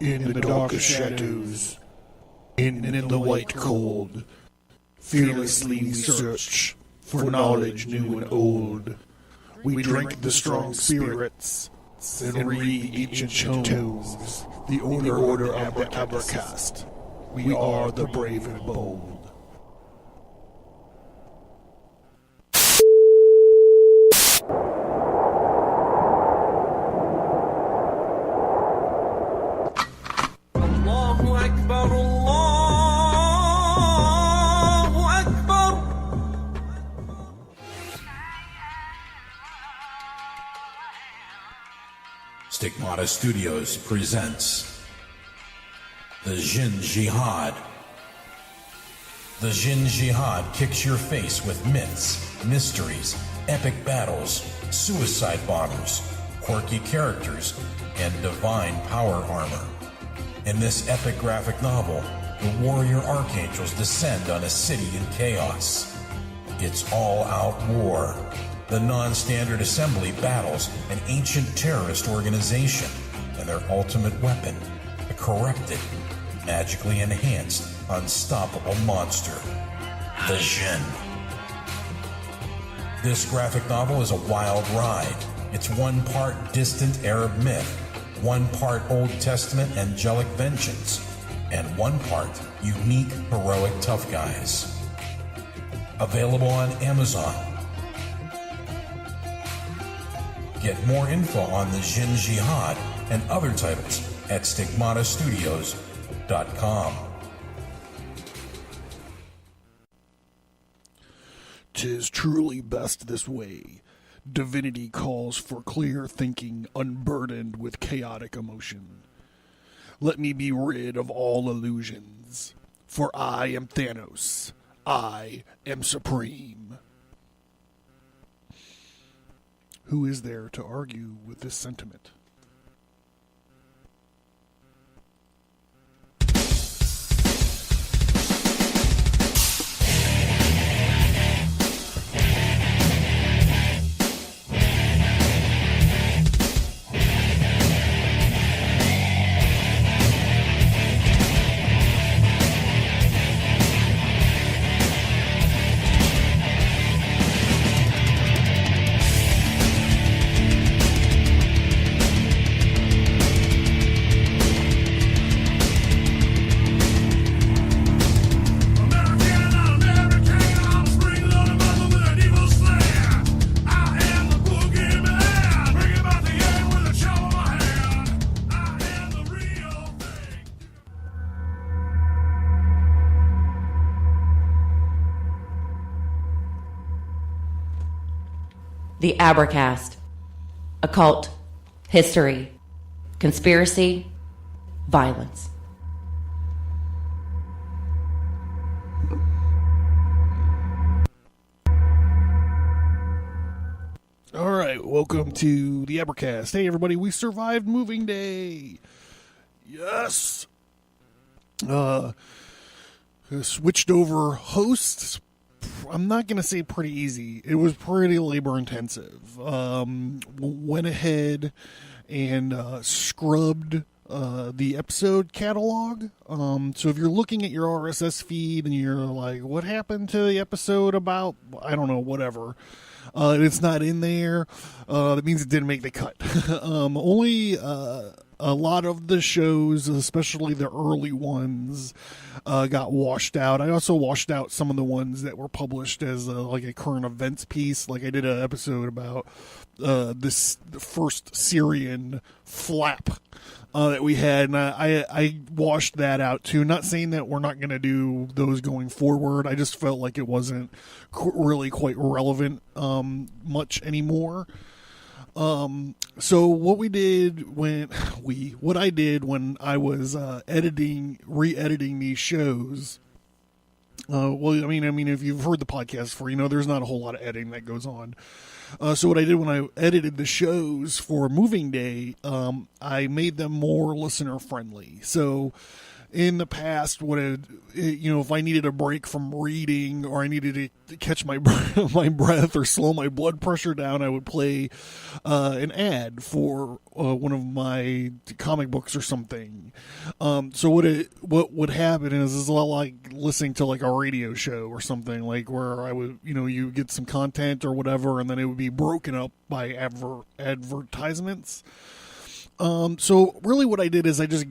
In the darkest shadows, in the white cold, fearlessly we search for knowledge new and old. We drink the strong spirits and read ancient tomes, the order of the Abercast. We are the brave and bold. Stigmata Studios presents The Jin Jihad. The Jin Jihad kicks your face with myths, mysteries, epic battles, suicide bombers, quirky characters, and divine power armor. In this epic graphic novel, the warrior archangels descend on a city in chaos. It's all-out war. The non-standard assembly battles an ancient terrorist organization and their ultimate weapon, a corrected, magically enhanced, unstoppable monster, the Jinn. This graphic novel is a wild ride. It's one part distant Arab myth, one part Old Testament angelic vengeance, and one part unique heroic tough guys. Available on Amazon. Get more info on the Jin Jihad and other titles at stigmatastudios.com. 'Tis truly best this way. Divinity calls for clear thinking, unburdened with chaotic emotion. Let me be rid of all illusions, for I am Thanos. I am supreme. Who is there to argue with this sentiment? The Abercast. Occult. History. Conspiracy. Violence. All right, welcome to the Abercast. Hey, everybody, we survived moving day. Yes. Switched over hosts. I'm not going to say pretty easy. It was pretty labor intensive. Went ahead and scrubbed the episode catalog. So if you're looking at your RSS feed and you're like, what happened to the episode about, I don't know, whatever, it's not in there, that means it didn't make the cut. Only a lot of the shows, especially the early ones, got washed out. I also washed out some of the ones that were published as like a current events piece. Like I did an episode about the first Syrian flap that we had, and I washed that out too. Not saying that we're not going to do those going forward. I just felt like it wasn't really quite relevant much anymore. So what I did when I was re-editing these shows, well, I mean, if you've heard the podcast before, you know, there's not a whole lot of editing that goes on. So what I did when I edited the shows for Moving Day, I made them more listener friendly. So in the past, if I needed a break from reading or I needed to catch my my breath or slow my blood pressure down, I would play an ad for one of my comic books or something. So what would happen is it's a lot like listening to like a radio show or something, like where I would, you get some content or whatever, and then it would be broken up by advertisements. So really what I did is I just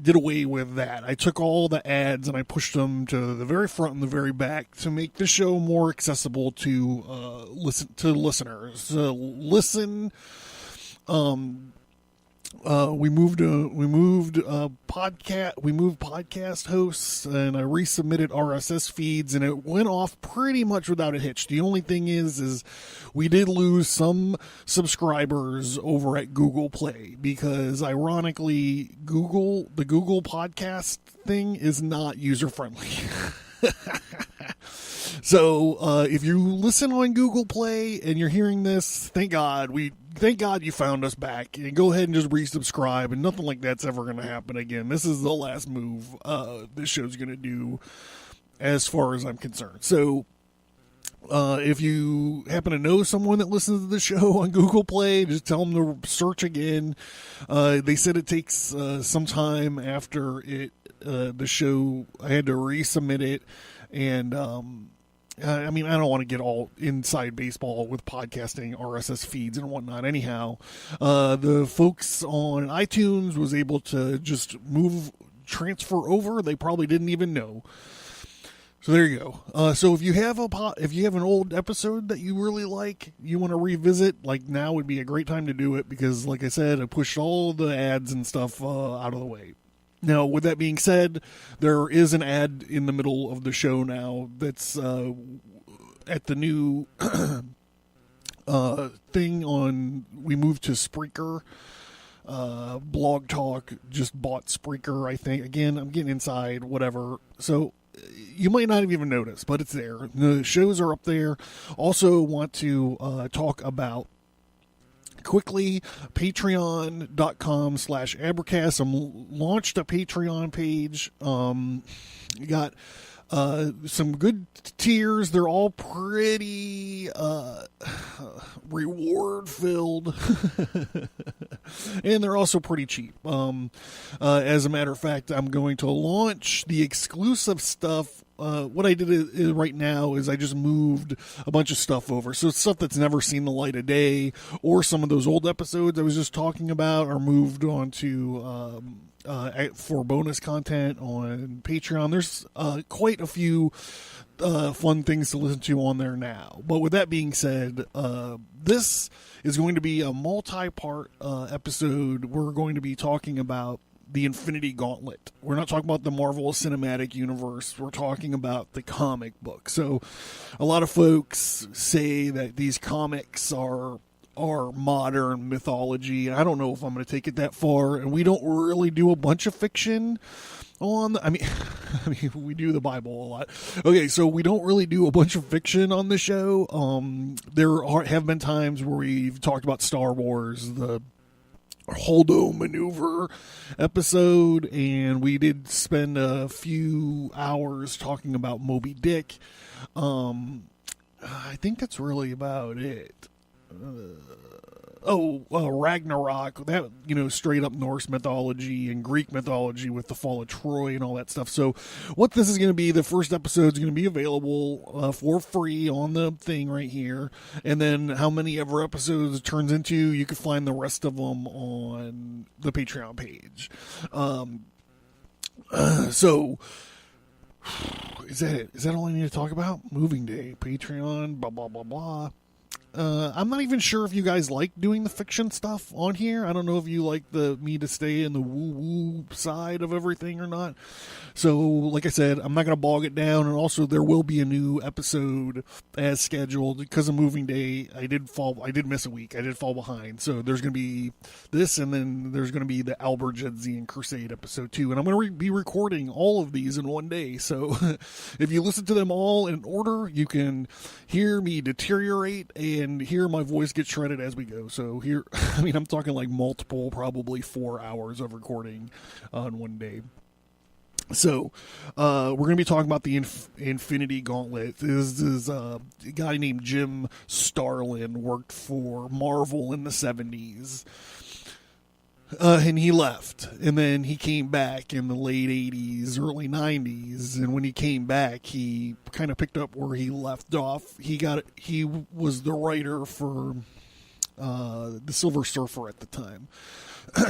did away with that. I took all the ads and I pushed them to the very front and the very back to make the show more accessible to listeners. We moved podcast hosts, and I resubmitted RSS feeds, and it went off pretty much without a hitch. The only thing is we did lose some subscribers over at Google Play because, ironically, the Google podcast thing is not user friendly. So if you listen on Google Play and you're hearing this, thank God you found us back, and go ahead and just resubscribe, and nothing like that's ever going to happen again. This is the last move this show's going to do as far as I'm concerned. So if you happen to know someone that listens to the show on Google Play, just tell them to search again. They said it takes some time after the show. I had to resubmit it, and I don't want to get all inside baseball with podcasting, RSS feeds, and whatnot. Anyhow, the folks on iTunes was able to just transfer over. They probably didn't even know. So there you go. So if you have an old episode that you really like, you want to revisit, like now would be a great time to do it because, like I said, I pushed all the ads and stuff out of the way. Now, with that being said, there is an ad in the middle of the show now that's at the new thing on. We moved to Spreaker. Blog Talk just bought Spreaker, I think. Again, I'm getting inside, whatever. So you might not have even noticed, but it's there. The shows are up there. Also want to talk about quickly patreon.com/Abracast. I'm launched a Patreon page. You got some good tiers. They're all pretty reward filled and they're also pretty cheap. As a matter of fact, I'm going to launch the exclusive stuff. What I did right now is I just moved a bunch of stuff over. So it's stuff that's never seen the light of day, or some of those old episodes I was just talking about are moved on to for bonus content on Patreon. There's quite a few fun things to listen to on there now. But with that being said, this is going to be a multi-part episode. We're going to be talking about the Infinity Gauntlet. We're not talking about the Marvel Cinematic Universe. We're talking about the comic book. So a lot of folks say that these comics are modern mythology. I don't know if I'm going to take it that far. And we don't really do a bunch of fiction on. I mean, we do the Bible a lot. Okay, so we don't really do a bunch of fiction on the show. There have been times where we've talked about Star Wars, the Holdo maneuver episode, and we did spend a few hours talking about Moby Dick. I think that's really about it. Ragnarok, that, straight up Norse mythology and Greek mythology with the fall of Troy and all that stuff. So what this is going to be, the first episode is going to be available for free on the thing right here. And then how many ever episodes it turns into, you can find the rest of them on the Patreon page. So is that it? Is that all I need to talk about? Moving day, Patreon, blah, blah, blah, blah. I'm not even sure if you guys like doing the fiction stuff on here. I don't know if you like me to stay in the woo-woo side of everything or not. So, like I said, I'm not going to bog it down. And also, there will be a new episode as scheduled. Because of moving day, I did miss a week. I did fall behind. So, there's going to be this, and then there's going to be the Albigensian Crusade episode 2. And I'm going to be recording all of these in one day. So, if you listen to them all in order, you can hear me deteriorate and and here my voice gets shredded as we go. So here, I mean, I'm talking like multiple, probably 4 hours of recording on one day. So, we're going to be talking about the Infinity Gauntlet. This is a guy named Jim Starlin, worked for Marvel in the 70s. And he left. And then he came back in the late 80s, early 90s. And when he came back, he kind of picked up where he left off. He was the writer for the Silver Surfer at the time.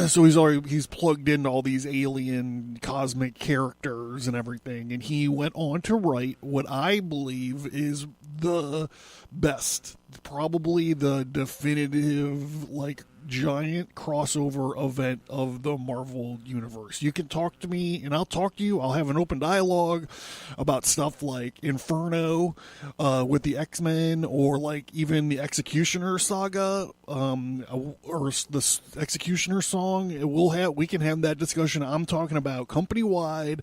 So he's plugged into all these alien cosmic characters and everything, and he went on to write what I believe is the best, probably the definitive, like, giant crossover event of the Marvel universe. You can talk to me and I'll talk to you. I'll have an open dialogue about stuff like Inferno with the X-Men, or like even the Executioner saga, or the Executioner song. We can have that discussion. I'm talking about company-wide.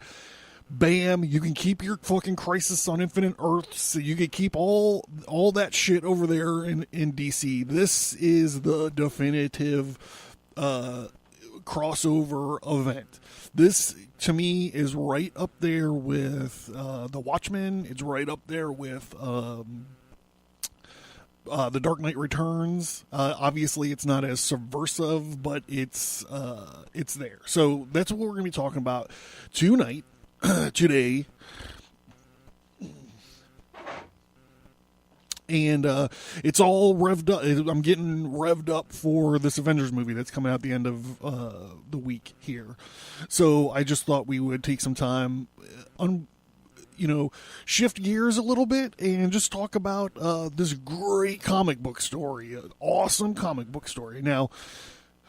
Bam, you can keep your fucking Crisis on Infinite Earths. So you can keep all that shit over there in DC. This is the definitive crossover event. This, to me, is right up there with The Watchmen. It's right up there with The Dark Knight Returns. Obviously, it's not as subversive, but it's there. So that's what we're going to be talking about tonight. Today, and it's all revved up. I'm getting revved up for this Avengers movie that's coming out at the end of the week here. So I just thought we would take some time, shift gears a little bit and just talk about this great comic book story, an awesome comic book story. Now,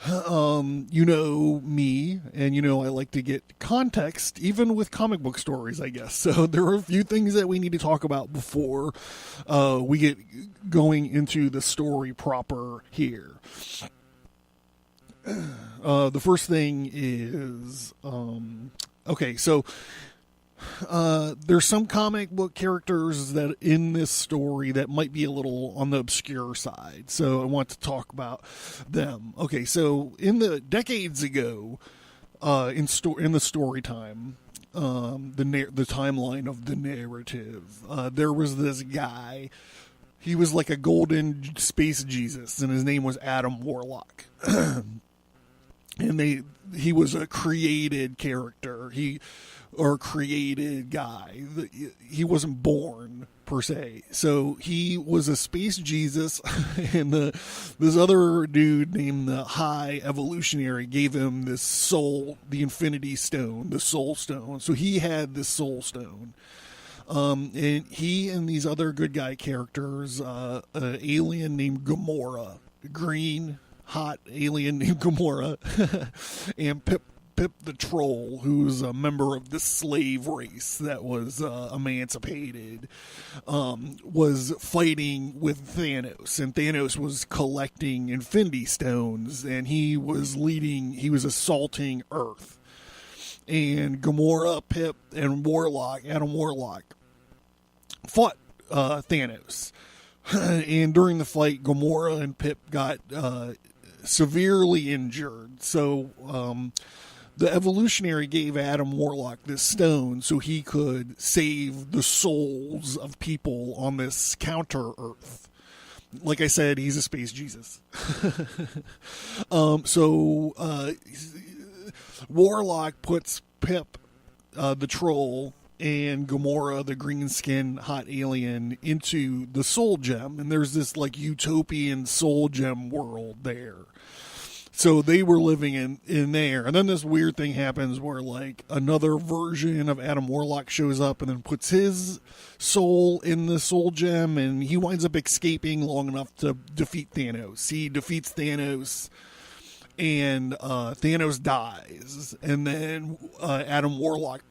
you know me, and I like to get context, even with comic book stories, I guess. So there are a few things that we need to talk about before we get going into the story proper here. The first thing is, okay, so there's some comic book characters that in this story that might be a little on the obscure side, so I want to talk about them. Okay, so in the decades ago, in the story time, the timeline of the narrative, there was this guy. He was like a golden space Jesus, and his name was Adam Warlock. And he was a created character. Or created guy. He wasn't born per se. So he was a space Jesus, and this other dude named the High Evolutionary gave him this soul, the Infinity Stone, the Soul Stone. So he had this Soul Stone. And he and these other good guy characters, an alien named Gamora, green, hot alien named Gamora, and Pip the Troll, who's a member of the slave race that was emancipated, was fighting with Thanos, and Thanos was collecting Infinity Stones, and he was assaulting Earth. And Gamora, Pip, and Adam Warlock fought Thanos. And during the fight, Gamora and Pip got severely injured. So the Evolutionary gave Adam Warlock this stone so he could save the souls of people on this counter-Earth. Like I said, he's a space Jesus. Warlock puts Pip, the troll, and Gamora, the green-skinned hot alien, into the Soul Gem. And there's this like utopian Soul Gem world there. So they were living in there. And then this weird thing happens where like another version of Adam Warlock shows up and then puts his soul in the Soul Gem, and he winds up escaping long enough to defeat Thanos. He defeats Thanos, and Thanos dies. And then Adam Warlock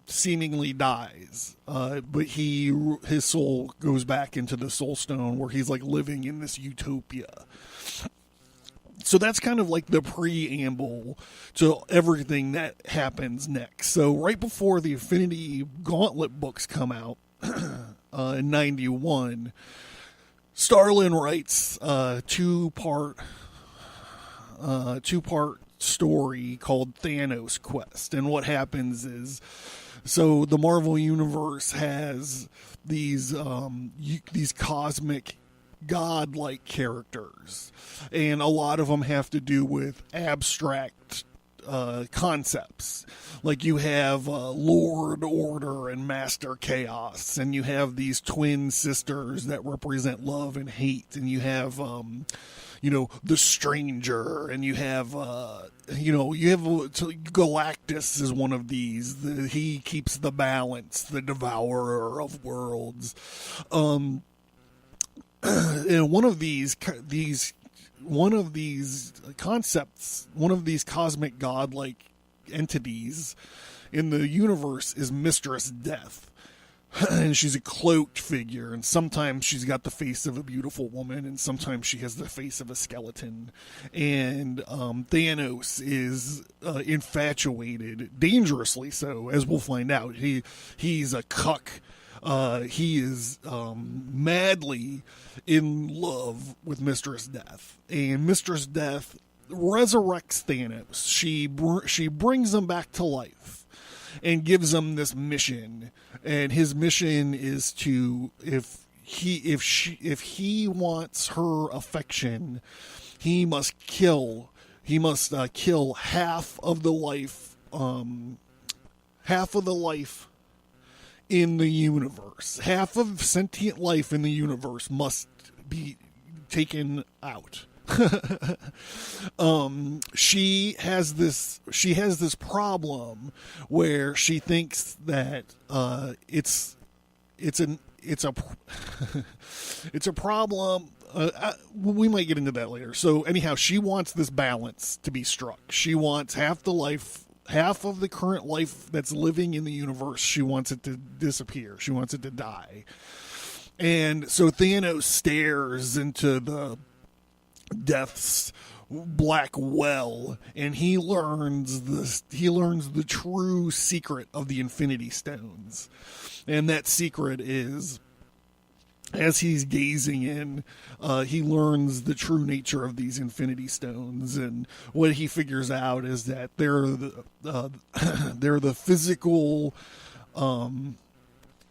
seemingly dies. But his soul goes back into the Soul Stone, where he's like living in this utopia. So that's kind of like the preamble to everything that happens next. So right before the Infinity Gauntlet books come out in 91, Starlin writes a two-part story called Thanos Quest, and what happens is, so the Marvel Universe has these cosmic godlike characters, and a lot of them have to do with abstract concepts. Like you have Lord Order and Master Chaos, and you have these twin sisters that represent love and hate, and you have the Stranger, and you have Galactus is one of these. He keeps the balance, the Devourer of Worlds. And one of these concepts, one of these cosmic godlike entities in the universe is Mistress Death. And she's a cloaked figure, and sometimes she's got the face of a beautiful woman, and sometimes she has the face of a skeleton. And Thanos is infatuated, dangerously so, as we'll find out. He's a cuck. He is madly in love with Mistress Death, and Mistress Death resurrects Thanos. She brings him back to life and gives him this mission, and his mission is to, if he wants her affection, he must kill half of the life in the universe. Half of sentient life in the universe must be taken out. She has this problem where she thinks that it's a problem. We might get into that later. So anyhow, she wants this balance to be struck. She wants half of the current life that's living in the universe. She wants it to disappear. She wants it to die. And so Thanos stares into the Death's black well, and he learns the true secret of the Infinity Stones. And that secret is, as he's gazing in, he learns the true nature of these Infinity Stones, and what he figures out is that they're the physical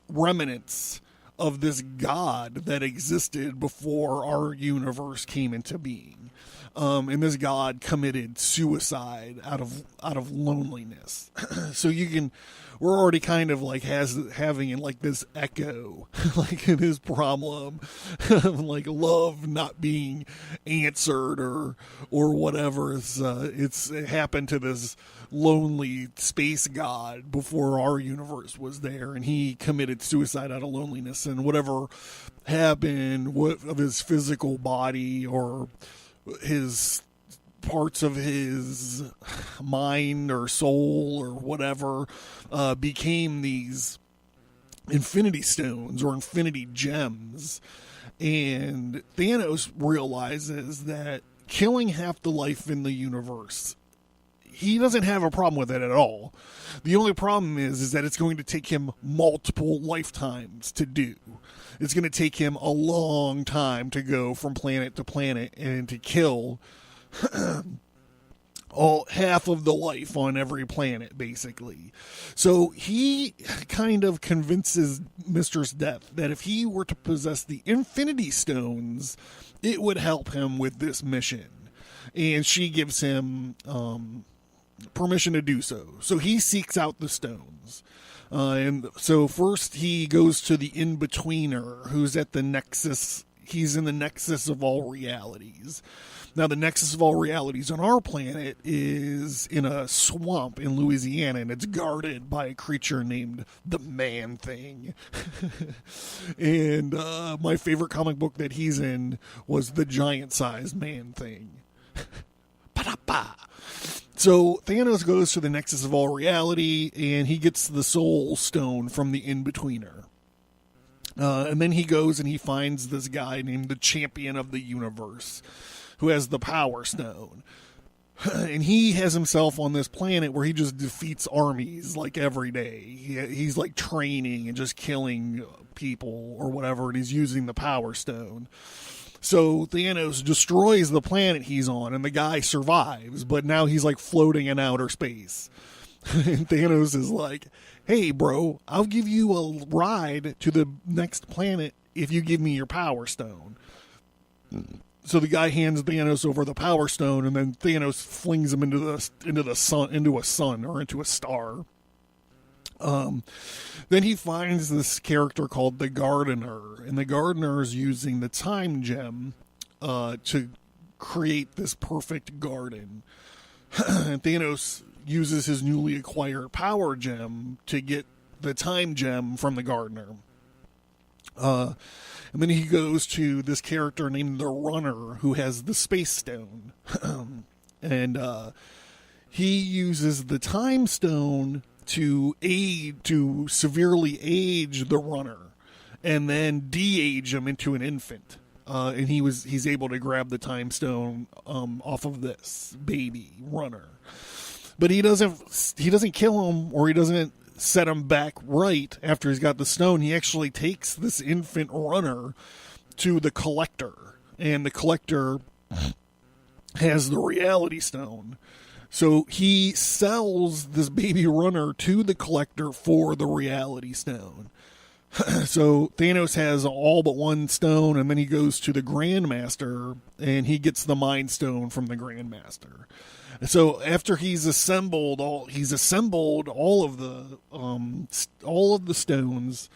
remnants of this god that existed before our universe came into being. And this god committed suicide out of loneliness. So we're already kind of like having like this echo, like this problem of like love not being answered or whatever. It happened to this lonely space god before our universe was there, and he committed suicide out of loneliness, and whatever happened of his physical body or his parts of his mind or soul or whatever became these Infinity Stones or Infinity Gems. And Thanos realizes that killing half the life in the universe, he doesn't have a problem with it at all. The only problem is that it's going to take him multiple lifetimes to do. It's going to take him a long time to go from planet to planet and to kill half of the life on every planet, basically. So he kind of convinces Mistress Death that if he were to possess the Infinity Stones, it would help him with this mission. And she gives him permission to do so. So he seeks out the stones. And so first he goes to the in-betweener, who's at the nexus. He's in the nexus of all realities. Now, the nexus of all realities on our planet is in a swamp in Louisiana, and it's guarded by a creature named the Man-Thing. And my favorite comic book that he's in was the giant-sized Man-Thing. Pa-da-pa! So Thanos goes to the nexus of all reality, and he gets the soul stone from the in-betweener. And then he goes and he finds this guy named the Champion of the Universe, who has the Power Stone. And he has himself on this planet where he just defeats armies like every day. He's like training and just killing people or whatever, and he's using the Power Stone. So Thanos destroys the planet he's on, and the guy survives, but now he's like floating in outer space. And Thanos is like, hey, bro, I'll give you a ride to the next planet if you give me your Power Stone. So the guy hands Thanos over the Power Stone, and then Thanos flings him into the sun, into a sun or into a star. Then he finds this character called the Gardener, and the Gardener is using the Time Gem to create this perfect garden. And Thanos uses his newly acquired Power Gem to get the Time Gem from the Gardener. And then he goes to this character named the Runner, who has the Space Stone. And he uses the Time Stone to severely age the Runner, and then de-age him into an infant. And he's able to grab the Time Stone off of this baby Runner. But he doesn't kill him, or he doesn't set him back right after he's got the stone. He actually takes this infant Runner to the Collector, and the Collector has the Reality Stone. So he sells this baby Runner to the Collector for the Reality Stone. So Thanos has all but one stone, and then he goes to the Grandmaster, and he gets the Mind Stone from the Grandmaster. So after he's assembled all of the stones,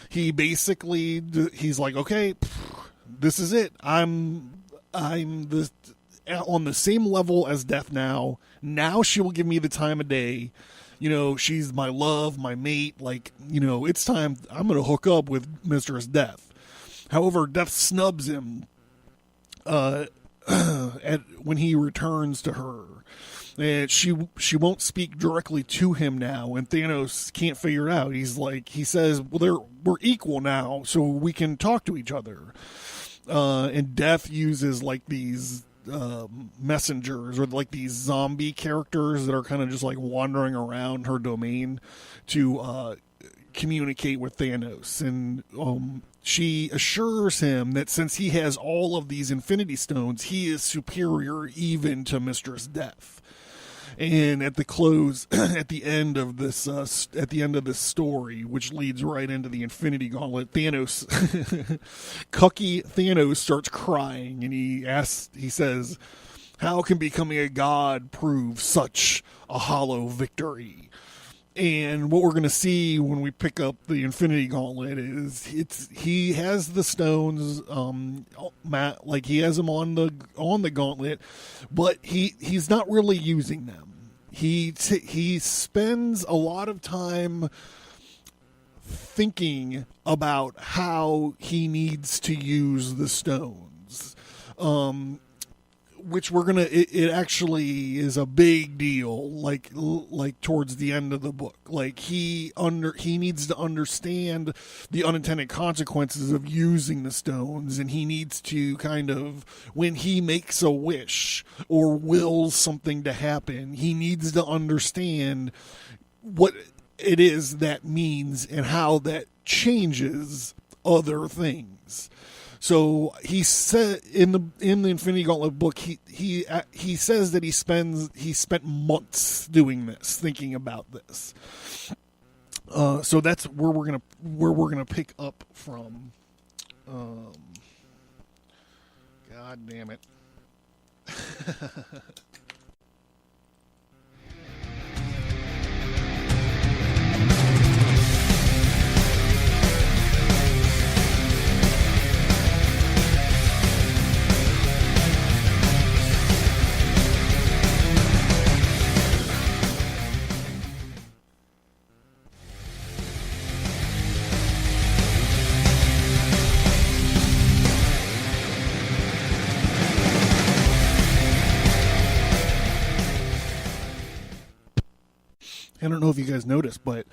he's like, okay, this is it. I'm on the same level as Death now. Now she will give me the time of day. She's my love, my mate. Like, it's time. I'm going to hook up with Mistress Death. However, Death snubs him when he returns to her. And she won't speak directly to him now, and Thanos can't figure it out. He says, well, we're equal now, so we can talk to each other. And Death uses like these messengers, or like these zombie characters that are kind of just like wandering around her domain to communicate with Thanos. And she assures him that since he has all of these Infinity Stones, he is superior even to Mistress Death. And at the end of this story, which leads right into the Infinity Gauntlet, Cucky Thanos starts crying, and he says, how can becoming a god prove such a hollow victory? And what we're going to see when we pick up the Infinity Gauntlet is he has the stones, like he has them on the gauntlet, but he's not really using them. He spends a lot of time thinking about how he needs to use the stones. Which it actually is a big deal, like towards the end of the book. Like he needs to understand the unintended consequences of using the stones, and he needs to kind of, when he makes a wish or wills something to happen, he needs to understand what it is that means and how that changes other things. So he said in the Infinity Gauntlet book, he says that he spent months doing this, thinking about this. So that's where we're gonna pick up from. God damn it. I don't know if you guys noticed, but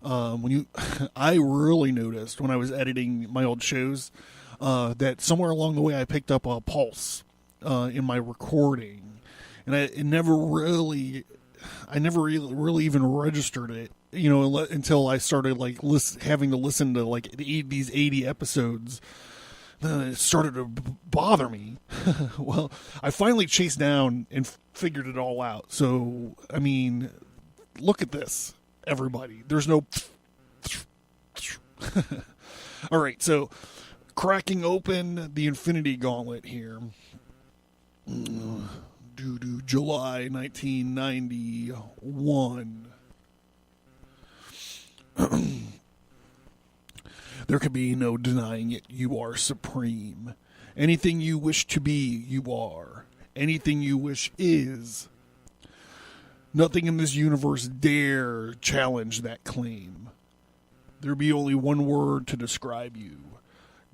I really noticed when I was editing my old shows that somewhere along the way I picked up a pulse in my recording, and I never really even registered it, until I started like having to listen to like these 80 episodes. Then it started to bother me. Well, I finally chased down and figured it all out. So, I mean, look at this, everybody. There's no... All right, so cracking open the Infinity Gauntlet here. July 1991. There can be no denying it. You are supreme. Anything you wish to be, you are. Anything you wish is. Nothing in this universe dare challenge that claim. There be only one word to describe you.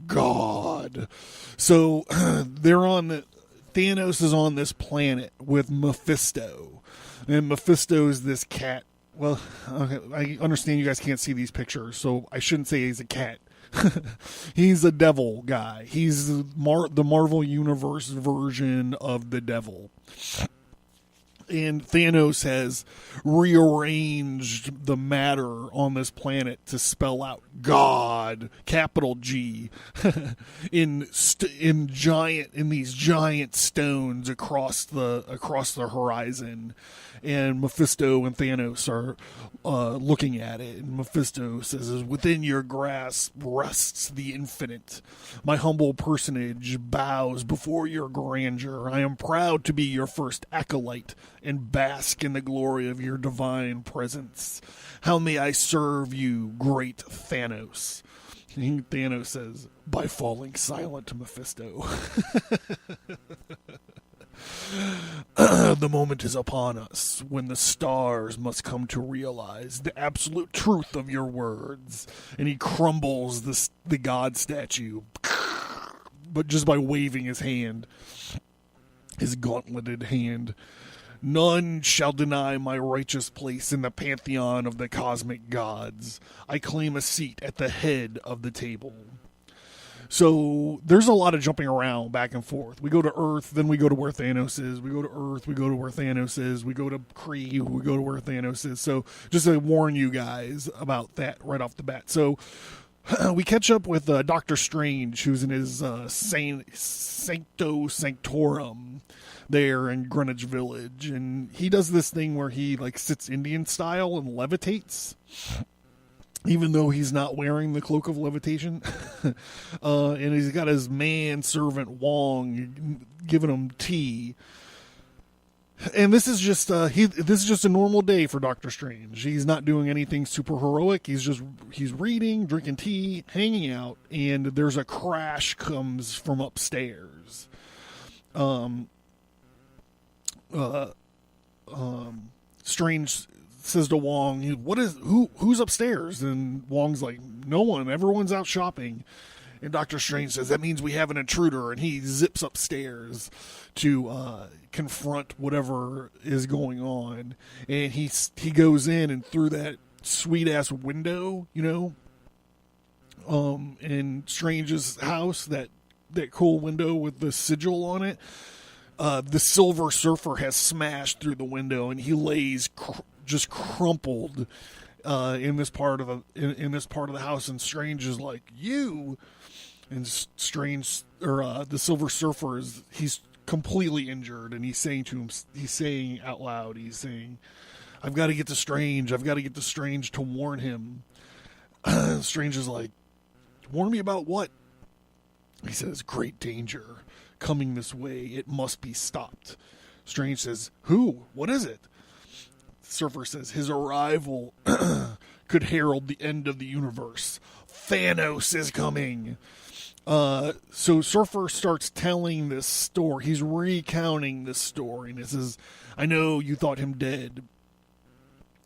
God. So Thanos is on this planet with Mephisto. And Mephisto is this cat. Well, okay, I understand you guys can't see these pictures, so I shouldn't say he's a cat. He's a devil guy. He's the Marvel Universe version of the devil. And Thanos has rearranged the matter on this planet to spell out God, capital G, in these giant stones across the horizon. And Mephisto and Thanos are looking at it. And Mephisto says, "Within your grasp rests the infinite. My humble personage bows before your grandeur. I am proud to be your first acolyte and bask in the glory of your divine presence. How may I serve you, great Thanos?" And Thanos says, "By falling silent, Mephisto." The moment is upon us when the stars must come to realize the absolute truth of your words. And he crumbles the god statue, but just by waving his hand, his gauntleted hand. "None shall deny my righteous place in the pantheon of the cosmic gods. I claim a seat at the head of the table." So there's a lot of jumping around back and forth. We go to Earth, then we go to where Thanos is. We go to Earth, we go to where Thanos is. We go to Kree, we go to where Thanos is. So just to warn you guys about that right off the bat. So we catch up with Doctor Strange, who's in his Sancto Sanctorum there in Greenwich Village. And he does this thing where he like sits Indian style and levitates, even though he's not wearing the cloak of levitation. And he's got his manservant Wong giving him tea. And this is just a normal day for Doctor Strange. He's not doing anything super heroic. He's reading, drinking tea, hanging out, and there's a crash comes from upstairs. Strange says to Wong, who's upstairs? And Wong's like, "No one, everyone's out shopping." And Doctor Strange says, "That means we have an intruder," and he zips upstairs to confront whatever is going on. And he goes in, and through that sweet ass window, in Strange's house, that cool window with the sigil on it, the Silver Surfer has smashed through the window, and he lays just crumpled in this part of the house. And Strange is like, "You," and Strange, or the Silver Surfer, he's completely injured, and he's saying out loud, "I've got to get to Strange. I've got to get to Strange to warn him." Strange is like, "Warn me about what?" He says, "Great danger coming this way. It must be stopped." Strange says, "Who? What is it?" Surfer says, "His arrival could herald the end of the universe. Thanos is coming." So Surfer starts telling this story. He's recounting this story. And it says, "I know you thought him dead.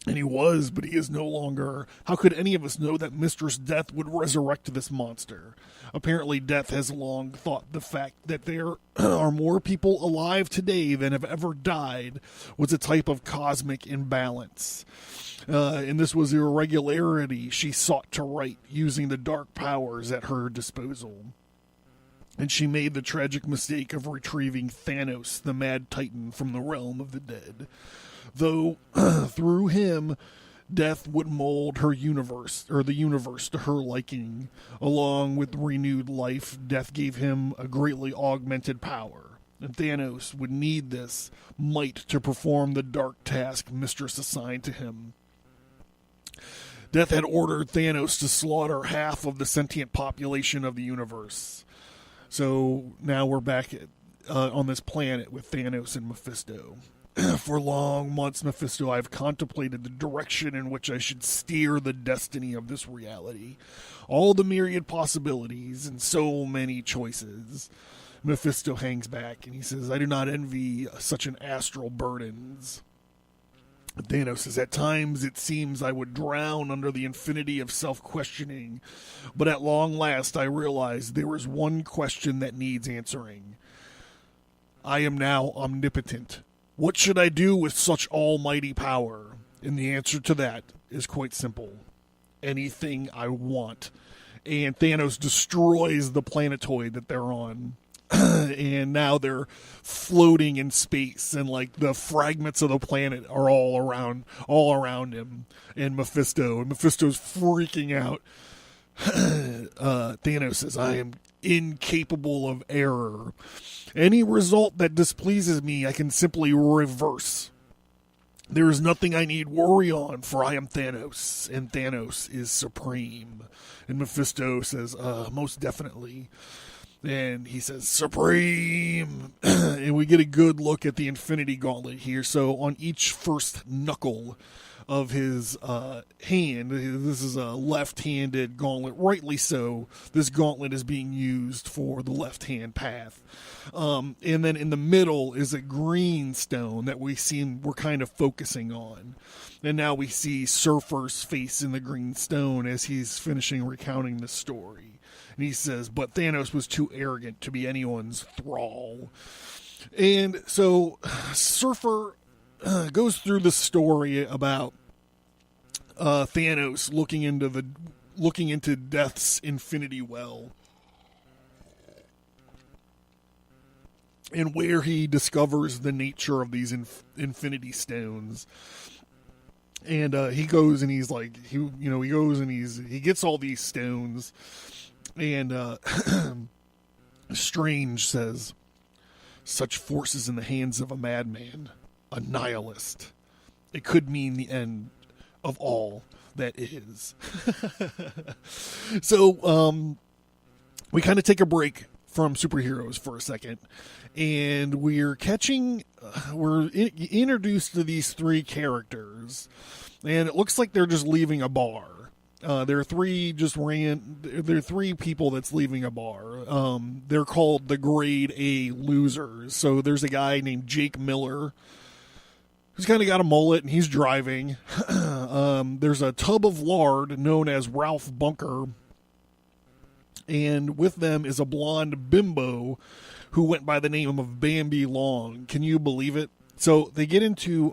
And he was, but he is no longer. How could any of us know that Mistress Death would resurrect this monster? Apparently Death has long thought the fact that there are more people alive today than have ever died was a type of cosmic imbalance. And this was the irregularity she sought to right using the dark powers at her disposal. and she made the tragic mistake of retrieving Thanos, the Mad Titan, from the realm of the dead. Though, through him, death would mold her universe, or the universe, to her liking. Along with renewed life, death gave him a greatly augmented power, and Thanos would need this might to perform the dark task Mistress assigned to him. Death had ordered Thanos to slaughter half of the sentient population of the universe. So now we're back on this planet with Thanos and Mephisto. For long months, Mephisto, I've contemplated the direction in which I should steer the destiny of this reality. All the myriad possibilities and so many choices. Mephisto hangs back and he says, I do not envy such an astral burdens. Thanos says, at times it seems I would drown under the infinity of self-questioning, but at long last I realize there is one question that needs answering. I am now omnipotent. What should I do with such almighty power? And the answer to that is quite simple. Anything I want. And Thanos destroys the planetoid that they're on. And now they're floating in space, and like the fragments of the planet are all around him and Mephisto's freaking out. Thanos says, I am incapable of error. Any result that displeases me I can simply reverse. There is nothing I need worry on, for I am Thanos, and Thanos is supreme. And Mephisto says, most definitely. And he says, Supreme! And we get a good look at the Infinity Gauntlet here. So on each first knuckle of his hand, this is a left-handed gauntlet. Rightly so, this gauntlet is being used for the left-hand path. And then in the middle is a green stone that we're kind of focusing on. And now we see Surfer's face in the green stone as he's finishing recounting the story. And he says, but Thanos was too arrogant to be anyone's thrall. And so Surfer goes through the story about Thanos looking into Death's infinity well, and where he discovers the nature of these infinity stones. And he goes and he's like, he gets all these stones. And Strange says, such forces in the hands of a madman, a nihilist. It could mean the end of all that is. So we kind of take a break from superheroes for a second, and we're introduced to these three characters, and it looks like they're just leaving a bar. There are three people that's leaving a bar. They're called the Grade A Losers. So there's a guy named Jake Miller who's kind of got a mullet and he's driving. There's a tub of lard known as Ralph Bunker. And with them is a blonde bimbo who went by the name of Bambi Long. Can you believe it? So they get into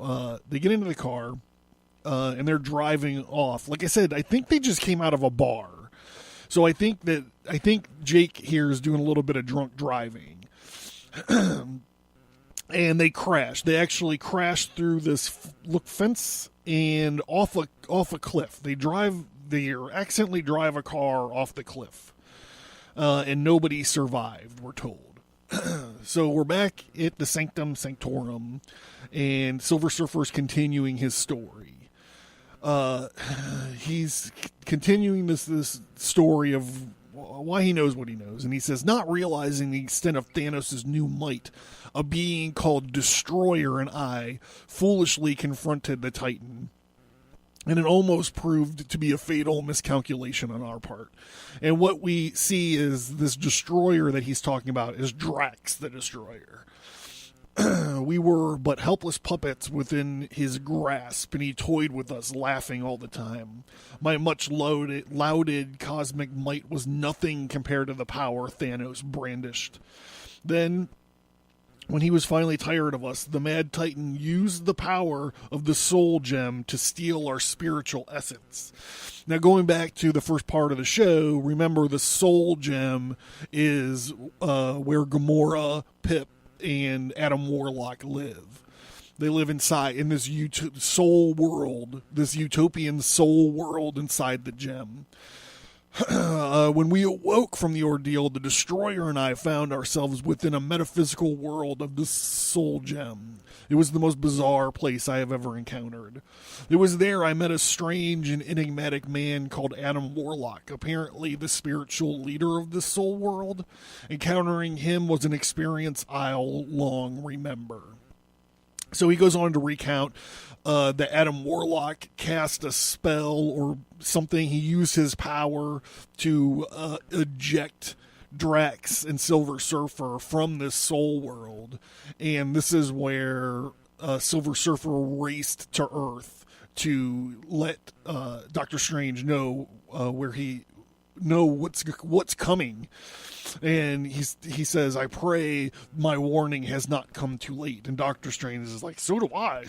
the car. And they're driving off. Like I said, I think they just came out of a bar. So I think Jake here is doing a little bit of drunk driving. And they crash. They actually crash through this fence and off a cliff. They accidentally drive a car off the cliff. And nobody survived, we're told. So we're back at the Sanctum Sanctorum, and Silver Surfer's continuing his story. He's continuing this story of why he knows what he knows, and he says, not realizing the extent of Thanos' new might, a being called Destroyer and I foolishly confronted the Titan. And it almost proved to be a fatal miscalculation on our part. And what we see is this Destroyer that he's talking about is Drax the Destroyer. We were but helpless puppets within his grasp, and he toyed with us, laughing all the time. My much lauded cosmic might was nothing compared to the power Thanos brandished. Then, When he was finally tired of us, the Mad Titan used the power of the Soul Gem to steal our spiritual essence. Now, going back to the first part of the show, remember the Soul Gem is where Gamora, Pip, and Adam Warlock live. They live inside in this soul world, this utopian soul world inside the gem. When we awoke from the ordeal, the Destroyer and I found ourselves within a metaphysical world of the Soul Gem. It was the most bizarre place I have ever encountered. It was there I met a strange and enigmatic man called Adam Warlock, apparently the spiritual leader of the soul world. Encountering him was an experience I'll long remember. So he goes on to recount that Adam Warlock cast a spell or something. He used his power to eject Drax and Silver Surfer from this soul world. And this is where Silver Surfer raced to Earth to let Doctor Strange know what's coming. And he says, I pray my warning has not come too late. And Doctor Strange is like, so do I.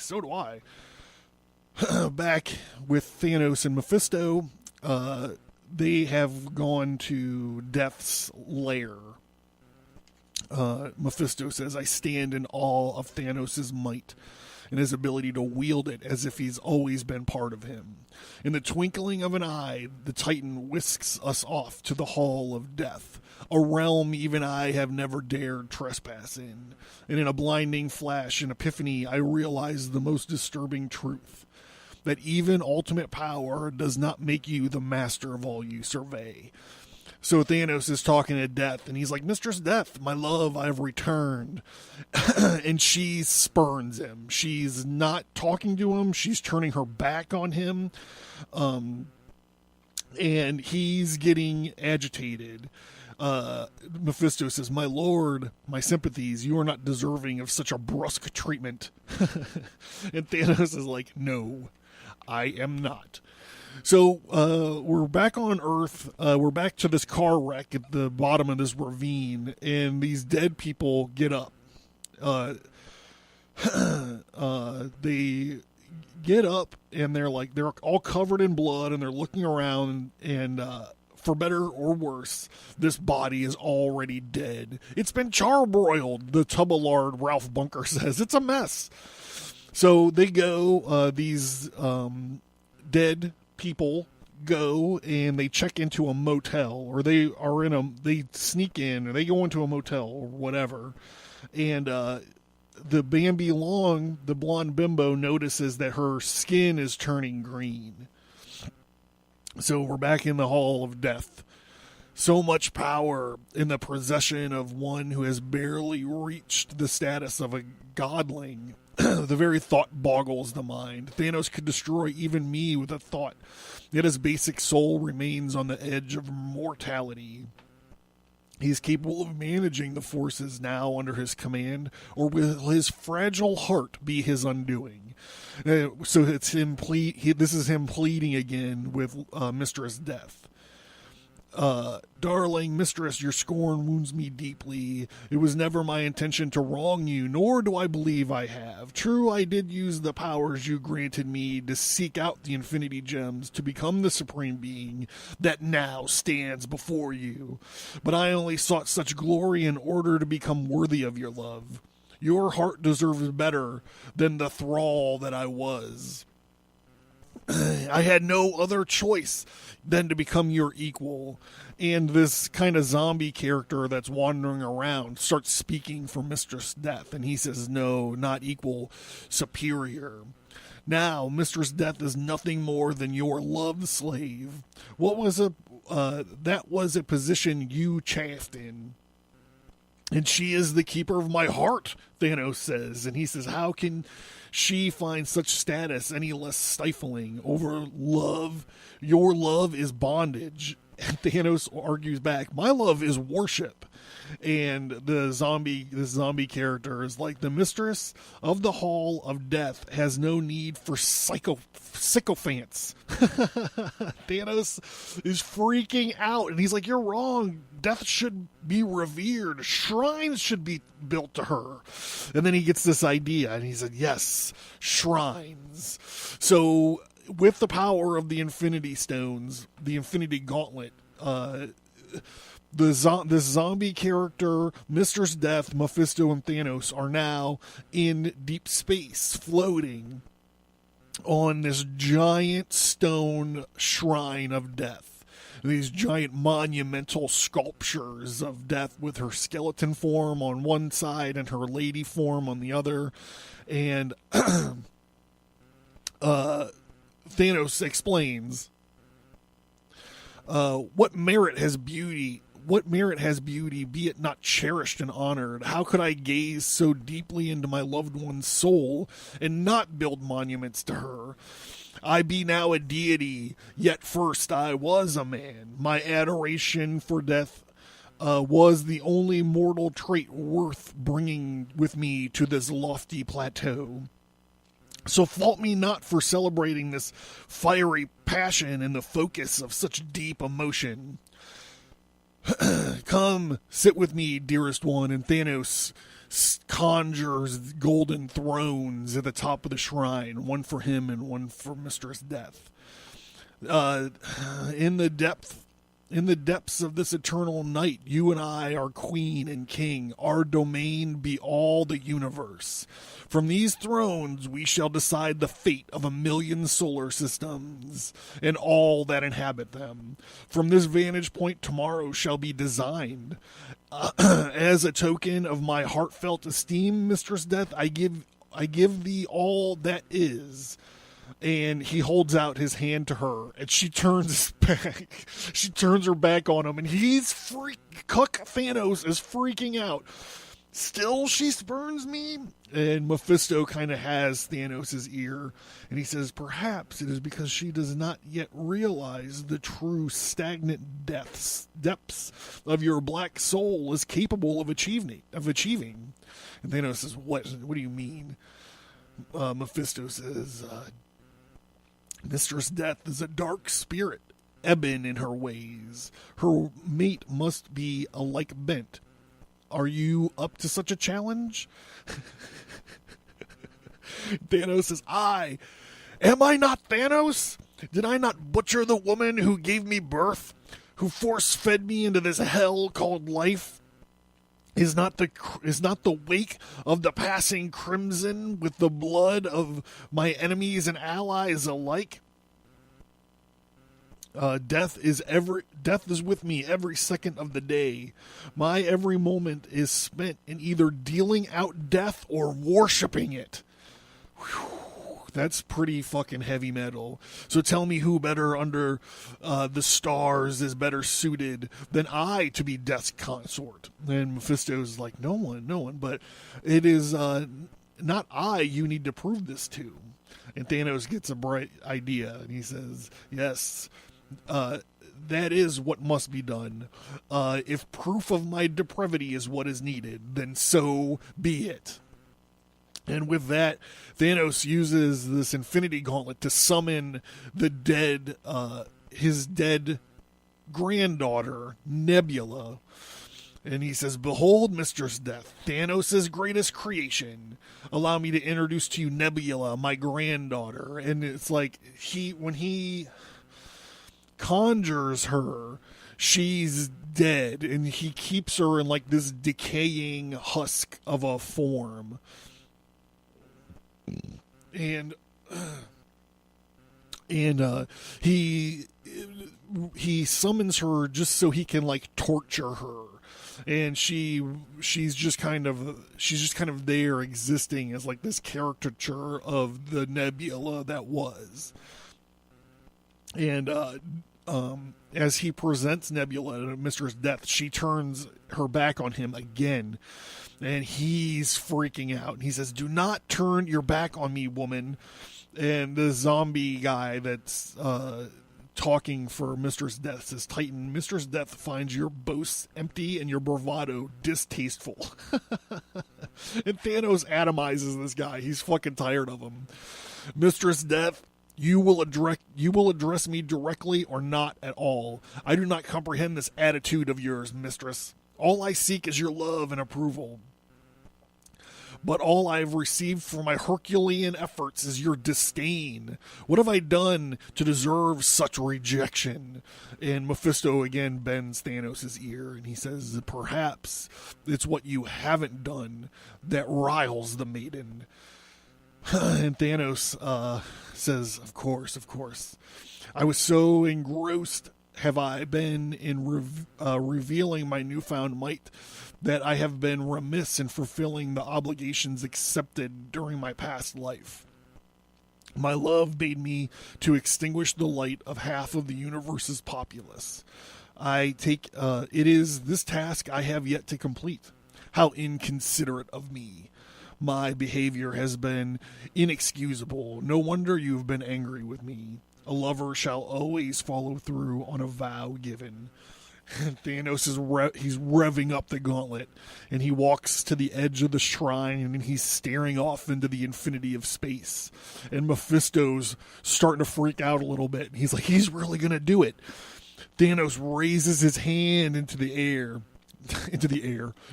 Back with Thanos and Mephisto, they have gone to Death's lair. Mephisto says, I stand in awe of Thanos' might and his ability to wield it as if he's always been part of him. In the twinkling of an eye, the Titan whisks us off to the Hall of Death, a realm even I have never dared trespass in. And in a blinding flash and epiphany, I realize the most disturbing truth, that even ultimate power does not make you the master of all you survey. So Thanos is talking to Death, and he's like, Mistress Death, my love, I have returned. And she spurns him. She's not talking to him. She's turning her back on him. And he's getting agitated. Mephisto says, my lord, my sympathies, you are not deserving of such a brusque treatment. And Thanos is like, no, I am not. So we're back on Earth. We're back to this car wreck at the bottom of this ravine, and these dead people get up. They get up, and they're all covered in blood, and they're looking around, and for better or worse, this body is already dead. It's been charbroiled, the tub of lard, Ralph Bunker says. It's a mess. So they go, these dead people go and they check into a motel, or they sneak in, or they go into a motel or whatever. And the Bambi Long, the blonde bimbo, notices that her skin is turning green. So we're back in the Hall of Death. So much power in the possession of one who has barely reached the status of a godling. The very thought boggles the mind. Thanos could destroy even me with a thought, yet his basic soul remains on the edge of mortality. He is capable of managing the forces now under his command, or will his fragile heart be his undoing? So it's him. This is him pleading again with Mistress Death. Darling mistress, your scorn wounds me deeply. It was never my intention to wrong you, nor do I believe I have. True, I did use the powers you granted me to seek out the Infinity Gems to become the Supreme Being that now stands before you. But I only sought such glory in order to become worthy of your love. Your heart deserves better than the thrall that I was. I had no other choice than to become your equal. And this kind of zombie character that's wandering around starts speaking for Mistress Death. And he says, no, not equal, superior. Now, Mistress Death is nothing more than your love slave. That was a position you chafed in. And she is the keeper of my heart, Thanos says. And he says, how can she find such status any less stifling over love? Your love is bondage. And Thanos argues back, my love is worship. And this zombie character is like, the mistress of the Hall of Death has no need for sycophants. Thanos is freaking out, and he's like, you're wrong. Death should be revered. Shrines should be built to her. And then he gets this idea, and he said, yes, shrines. So with the power of the Infinity Stones, the Infinity Gauntlet, this zombie character, Mistress Death, Mephisto, and Thanos are now in deep space, floating on this giant stone shrine of death. These giant monumental sculptures of death with her skeleton form on one side and her lady form on the other. And Thanos explains, what merit has beauty, be it not cherished and honored? How could I gaze so deeply into my loved one's soul and not build monuments to her? I be now a deity, yet first I was a man. My adoration for death was the only mortal trait worth bringing with me to this lofty plateau. So fault me not for celebrating this fiery passion and the focus of such deep emotion. Come, sit with me, dearest one, and Thanos conjures golden thrones at the top of the shrine, one for him and one for Mistress Death. In the depths of this eternal night, you and I are queen and king. Our domain be all the universe. From these thrones we shall decide the fate of 1,000,000 solar systems and all that inhabit them. From this vantage point, tomorrow shall be designed. As a token of my heartfelt esteem, Mistress Death, I give thee all that is. And he holds out his hand to her, and she turns back. She turns her back on him, and Cuck Thanos is freaking out. Still, she spurns me? And Mephisto kind of has Thanos' ear, and he says, perhaps it is because she does not yet realize the true stagnant depths of your black soul is capable of achieving. And Thanos says, what do you mean? Mephisto says, Mistress Death is a dark spirit, ebon in her ways. Her mate must be alike bent. Are you up to such a challenge? Thanos says, am I not Thanos? Did I not butcher the woman who gave me birth, who force-fed me into this hell called life? Is not the wake of the passing crimson with the blood of my enemies and allies alike? Death is with me every second of the day. My every moment is spent in either dealing out death or worshiping it. Whew. That's pretty fucking heavy metal. So tell me who better under the stars is better suited than I to be Death's consort. And Mephisto's like, no one. But it is not I you need to prove this to. And Thanos gets a bright idea, and he says, yes, that is what must be done. If proof of my depravity is what is needed, then so be it. And with that, Thanos uses this Infinity Gauntlet to summon the dead, his dead granddaughter, Nebula. And he says, behold, Mistress Death, Thanos' greatest creation. Allow me to introduce to you Nebula, my granddaughter. And it's like, when he conjures her, she's dead. And he keeps her in like this decaying husk of a form. And he summons her just so he can like torture her, and she's just kind of there existing as like this caricature of the Nebula that was. And as he presents Nebula to Mistress Death, she turns her back on him again. And he's freaking out. And he says, do not turn your back on me, woman. And the zombie guy that's talking for Mistress Death, says Titan, Mistress Death finds your boasts empty and your bravado distasteful. And Thanos atomizes this guy. He's fucking tired of him. Mistress Death, you will address me directly or not at all. I do not comprehend this attitude of yours, mistress. All I seek is your love and approval. But all I have received for my Herculean efforts is your disdain. What have I done to deserve such rejection? And Mephisto again bends Thanos' ear, and he says, perhaps it's what you haven't done that riles the maiden. And Thanos says, of course. I was so engrossed have I been in revealing my newfound might that I have been remiss in fulfilling the obligations accepted during my past life. My love bade me to extinguish the light of half of the universe's populace. I take it is this task I have yet to complete. How inconsiderate of me. My behavior has been inexcusable. No wonder you have been angry with me. A lover shall always follow through on a vow given. Thanos is he's revving up the gauntlet, and he walks to the edge of the shrine, and he's staring off into the infinity of space. And Mephisto's starting to freak out a little bit. He's like, he's really going to do it. Thanos raises his hand into the air,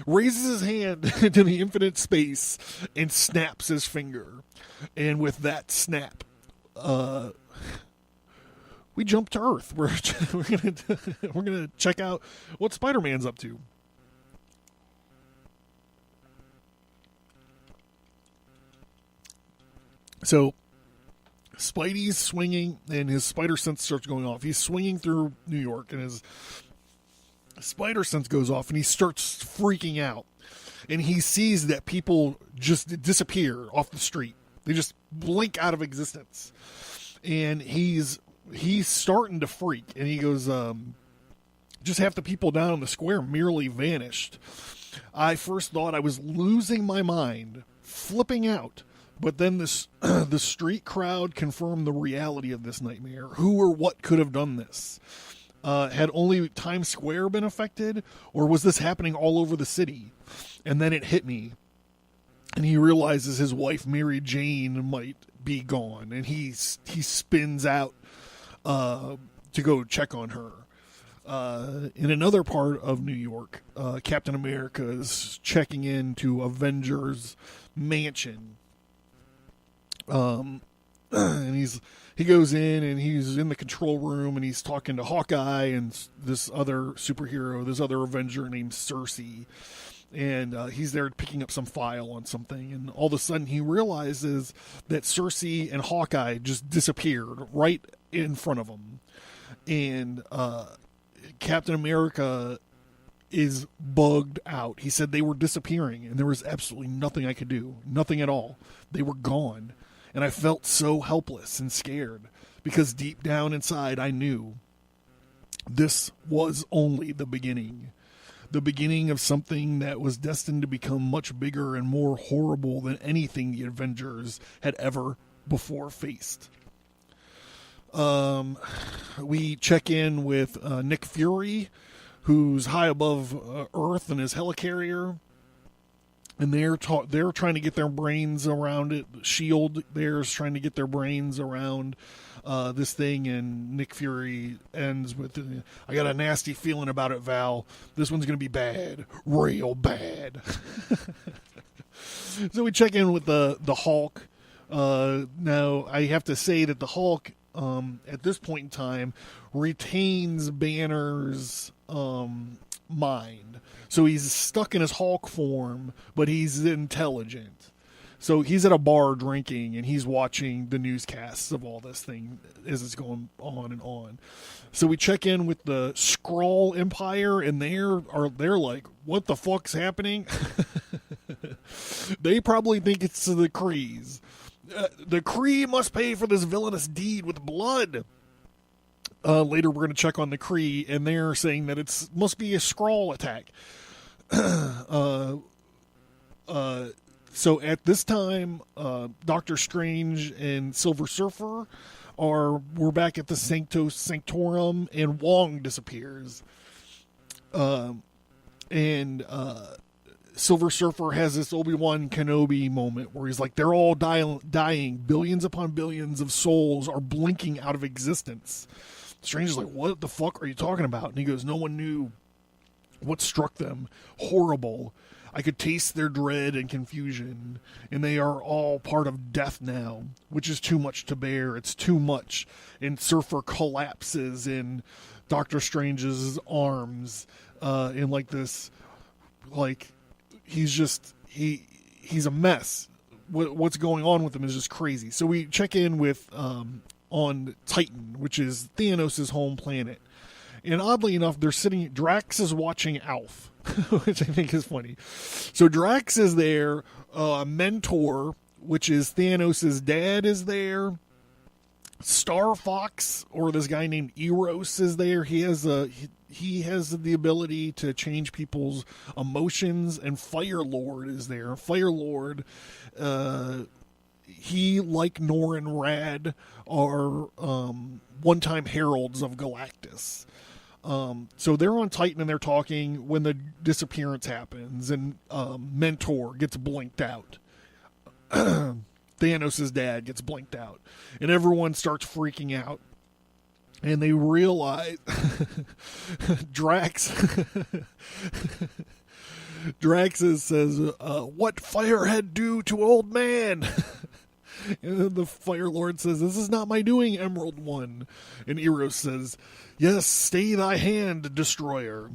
raises his hand into the infinite space, and snaps his finger. And with that snap, we jump to Earth. We're gonna check out what Spider-Man's up to. So Spidey's swinging, and his spider sense starts going off. He's swinging through New York, and his spider sense goes off, and he starts freaking out. And he sees that people just disappear off the street. They just blink out of existence. And he's starting to freak, and he goes, just half the people down in the square merely vanished. I first thought I was losing my mind, flipping out, but then the street crowd confirmed the reality of this nightmare. Who or what could have done this? Had only Times Square been affected, or was this happening all over the city? And then it hit me, and he realizes his wife, Mary Jane, might be gone, and he spins out to go check on her. In another part of New York, Captain America is checking into Avengers mansion. And he goes in, and he's in the control room, and he's talking to Hawkeye and this other superhero, this other Avenger named Cersei. And he's there picking up some file on something, and all of a sudden he realizes that Cersei and Hawkeye just disappeared right in front of him. And Captain America is bugged out. He said they were disappearing, and there was absolutely nothing I could do. Nothing at all. They were gone. And I felt so helpless and scared, because deep down inside I knew this was only the beginning. The beginning of something that was destined to become much bigger and more horrible than anything the Avengers had ever before faced. We check in with Nick Fury, who's high above Earth in his helicarrier, and they're trying to get their brains around it. S.H.I.E.L.D. there's trying to get their brains around this thing, and Nick Fury ends with, I got a nasty feeling about it, Val. This one's going to be bad. Real bad. So we check in with the Hulk. Now, I have to say that the Hulk, at this point in time, retains Banner's mind. So he's stuck in his Hulk form, but he's intelligent. So he's at a bar drinking, and he's watching the newscasts of all this thing as it's going on and on. So we check in with the Skrull Empire, and they're like, what the fuck's happening? They probably think it's the Krees. The Kree must pay for this villainous deed with blood. Later we're going to check on the Kree, and they're saying that it must be a Skrull attack. So at this time, Doctor Strange and Silver Surfer we're back at the Sanctus Sanctorum, and Wong disappears. Silver Surfer has this Obi-Wan Kenobi moment where he's like, they're all dying. Billions upon billions of souls are blinking out of existence. Strange is like, what the fuck are you talking about? And he goes, no one knew what struck them. Horrible. I could taste their dread and confusion, and they are all part of death now, which is too much to bear. It's too much. And Surfer collapses in Doctor Strange's arms, in like this, like, he's a mess. What's going on with him is just crazy. So we check in with on Titan, which is Thanos' home planet. And oddly enough, Drax is watching Alf, which I think is funny. So Drax is there, Mentor, which is Thanos' dad, is there. Star Fox, or this guy named Eros, is there. He has the ability to change people's emotions, and Firelord is there. Firelord, he, like Nor and Rad, are one-time heralds of Galactus. So they're on Titan and they're talking when the disappearance happens, and Mentor gets blinked out. Thanos' dad gets blinked out, and everyone starts freaking out, and they realize Drax says, what Firehead do to old man? And then the Fire Lord says, this is not my doing, Emerald One. And Eros says, yes, stay thy hand, Destroyer.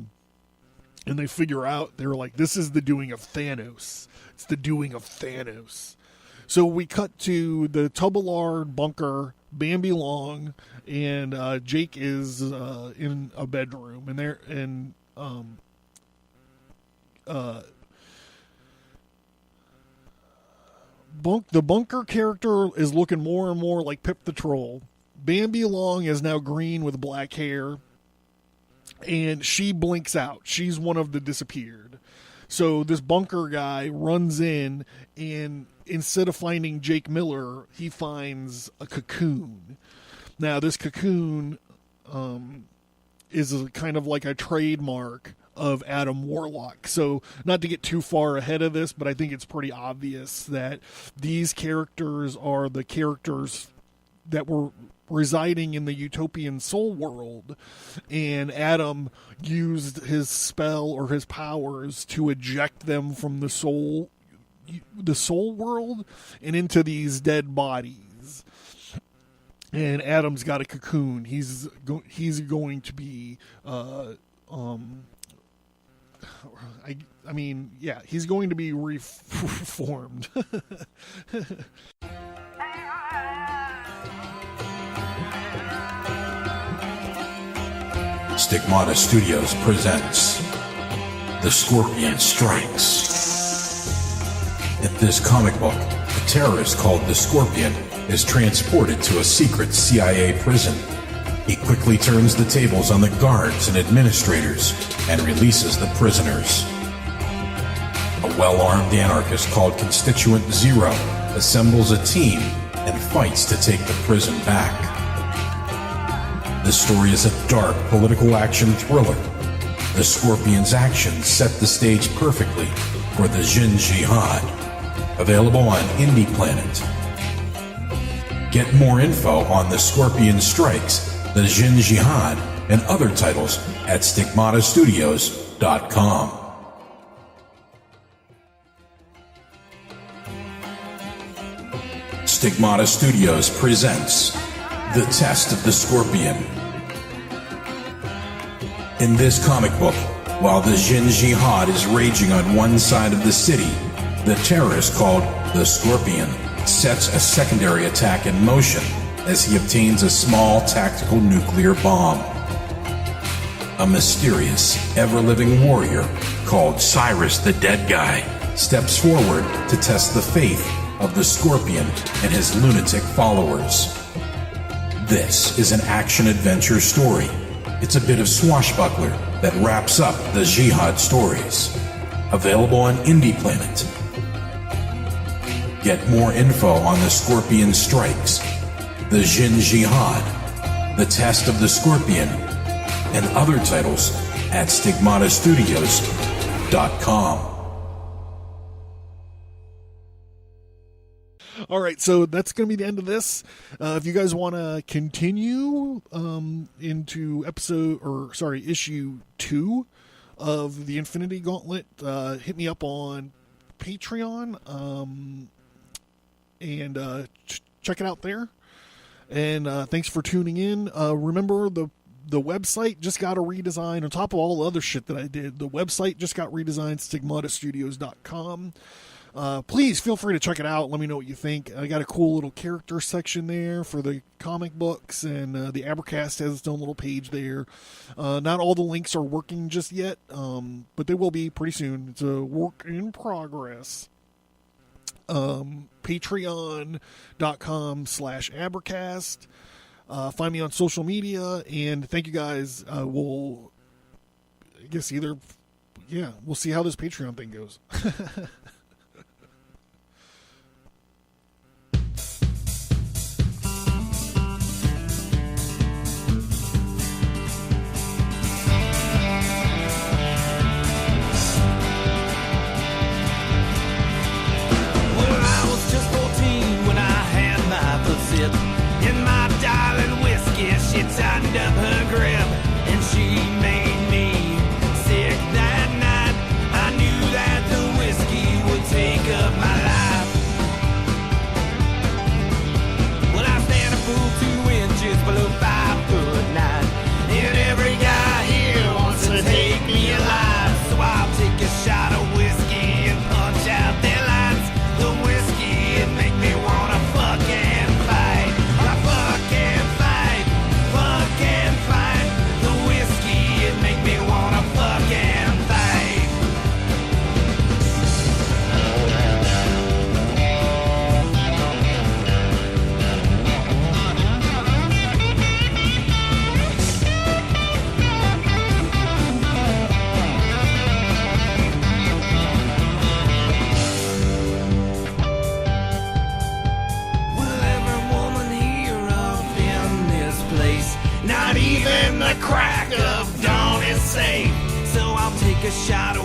And they figure out, they're like, this is the doing of Thanos. It's the doing of Thanos. So we cut to the Tubalard bunker, Bambi Long, and Jake is in a bedroom, and the bunker character is looking more and more like Pip the Troll. Bambi Long is now green with black hair, and she blinks out. She's one of the disappeared. So this bunker guy runs in, and instead of finding Jake Miller, he finds a cocoon. Now, this cocoon is kind of like a trademark of Adam Warlock. So, not to get too far ahead of this, but I think it's pretty obvious that these characters are the characters that were residing in the utopian soul world, and Adam used his spell or his powers to eject them from the soul world and into these dead bodies. And Adam's got a cocoon. He's going to be he's going to be reformed. Stigmata Studios presents The Scorpion Strikes. In this comic book, a terrorist called the Scorpion is transported to a secret CIA prison. He quickly turns the tables on the guards and administrators and releases the prisoners. A well-armed anarchist called Constituent Zero assembles a team and fights to take the prison back. This story is a dark political action thriller. The Scorpion's actions set the stage perfectly for the Jin Jihad. Available on Indie Planet. Get more info on The Scorpion Strikes, the Jin Jihad, and other titles at stigmatastudios.com. Stigmata Studios presents The Test of the Scorpion. In this comic book, while the Jin Jihad is raging on one side of the city, the terrorist called the Scorpion sets a secondary attack in motion as he obtains a small tactical nuclear bomb. A mysterious, ever-living warrior called Cyrus the Dead Guy steps forward to test the faith of the Scorpion and his lunatic followers. This is an action-adventure story. It's a bit of swashbuckler that wraps up the Jihad stories. Available on Indie Planet. Get more info on The Scorpion Strikes, The Jin Jihad, The Test of the Scorpion, and other titles at stigmatastudios.com. All right, so that's going to be the end of this. If you guys want to continue into issue 2 of the Infinity Gauntlet, hit me up on Patreon and check it out there. And thanks for tuning in. Remember, the website just got a redesign. On top of all the other shit that I did, the website just got redesigned, stigmatastudios.com. Please feel free to check it out. Let me know what you think. I got a cool little character section there for the comic books, and the Abercast has its own little page there. Not all the links are working just yet, but they will be pretty soon. It's a work in progress. Patreon.com/Abercast. Find me on social media, and thank you guys. We'll see how this Patreon thing goes. In my darling whiskey, she tightened up her grip, and she made me sick that night. I knew that the whiskey would take up my life. Well, I stand a full 2 inches below 5'9", and every guy here wants to take me alive. So I'll take a shot of whiskey and punch out their lines. The whiskey, it make me wanna fucking crack of dawn is safe, so I'll take a shot